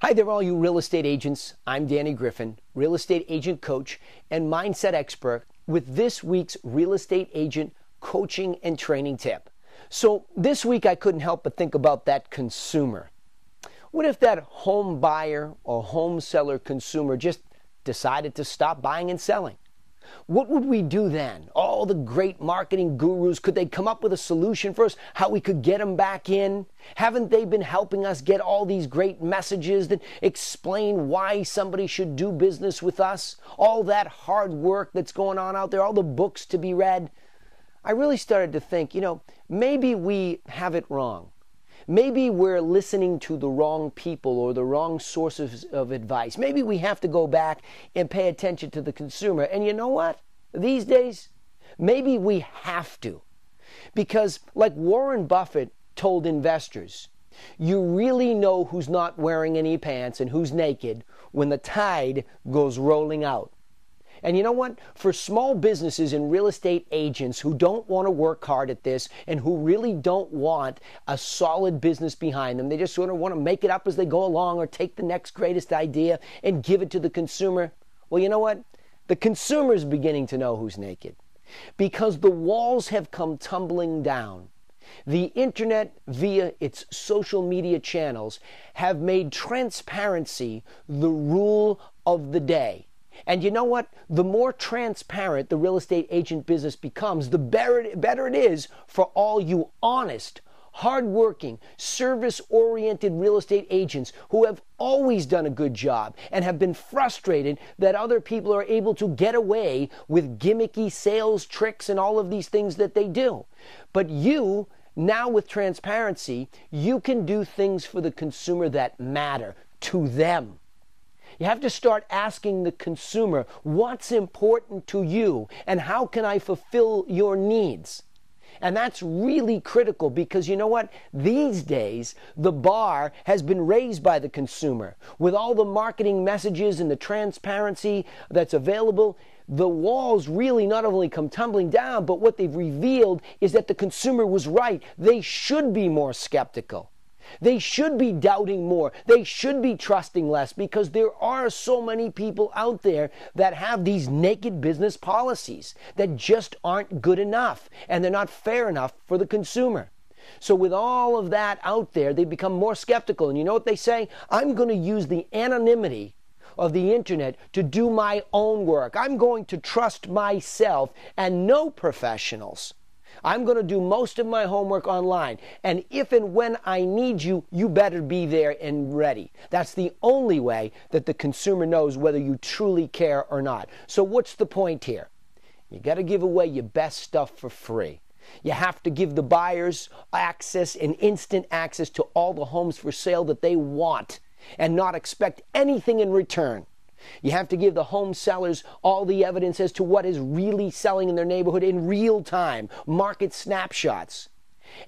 Hi there, all you real estate agents. I'm Danny Griffin, real estate agent coach and mindset expert with this week's real estate agent coaching and training tip. So this week I couldn't help but think about that consumer. What if that home buyer or home seller consumer just decided to stop buying and selling? What would we do then? All the great marketing gurus, could they come up with a solution for us, how we could get them back in? Haven't they been helping us get all these great messages that explain why somebody should do business with us? All that hard work that's going on out there, all the books to be read. I really started to think, maybe we have it wrong. Maybe we're listening to the wrong people or the wrong sources of advice. Maybe we have to go back and pay attention to the consumer. And you know what? These days, maybe we have to. Because like Warren Buffett told investors, you really know who's not wearing any pants and who's naked when the tide goes rolling out. And you know what? For small businesses and real estate agents who don't want to work hard at this and who really don't want a solid business behind them, they just sort of want to make it up as they go along or take the next greatest idea and give it to the consumer. Well, you know what? The consumer is beginning to know who's naked because the walls have come tumbling down. The internet, via its social media channels, have made transparency the rule of the day. And you know what? The more transparent the real estate agent business becomes, the better it is for all you honest, hardworking, service-oriented real estate agents who have always done a good job and have been frustrated that other people are able to get away with gimmicky sales tricks and all of these things that they do. But you, now with transparency, you can do things for the consumer that matter to them. You have to start asking the consumer, what's important to you and how can I fulfill your needs? And that's really critical because you know what? These days, the bar has been raised by the consumer. With all the marketing messages and the transparency that's available, the walls really not only come tumbling down, but what they've revealed is that the consumer was right. They should be more skeptical. They should be doubting more. They should be trusting less because there are so many people out there that have these naked business policies that just aren't good enough and they're not fair enough for the consumer. So with all of that out there, they become more skeptical. And you know what they say? I'm going to use the anonymity of the internet to do my own work. I'm going to trust myself and no professionals. I'm going to do most of my homework online. And if and when I need you, you better be there and ready. That's the only way that the consumer knows whether you truly care or not. So what's the point here? You got to give away your best stuff for free. You have to give the buyers access and instant access to all the homes for sale that they want and not expect anything in return. You have to give the home sellers all the evidence as to what is really selling in their neighborhood in real time, market snapshots.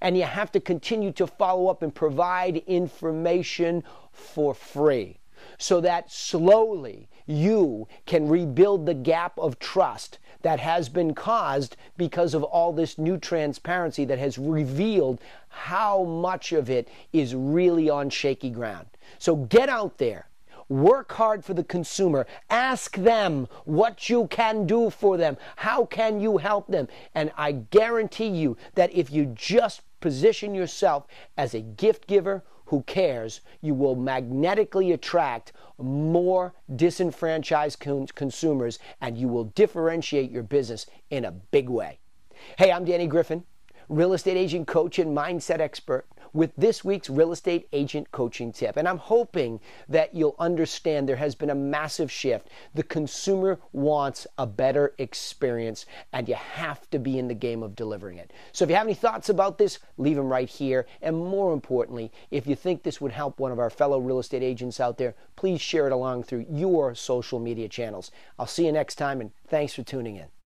And you have to continue to follow up and provide information for free so that slowly you can rebuild the gap of trust that has been caused because of all this new transparency that has revealed how much of it is really on shaky ground. So get out there. Work hard for the consumer. Ask them what you can do for them. How can you help them? And I guarantee you that if you just position yourself as a gift giver who cares, you will magnetically attract more disenfranchised consumers and you will differentiate your business in a big way. Hey, I'm Danny Griffin, real estate agent coach and mindset expert, with this week's real estate agent coaching tip. And I'm hoping that you'll understand there has been a massive shift. The consumer wants a better experience and you have to be in the game of delivering it. So if you have any thoughts about this, leave them right here. And more importantly, if you think this would help one of our fellow real estate agents out there, please share it along through your social media channels. I'll see you next time and thanks for tuning in.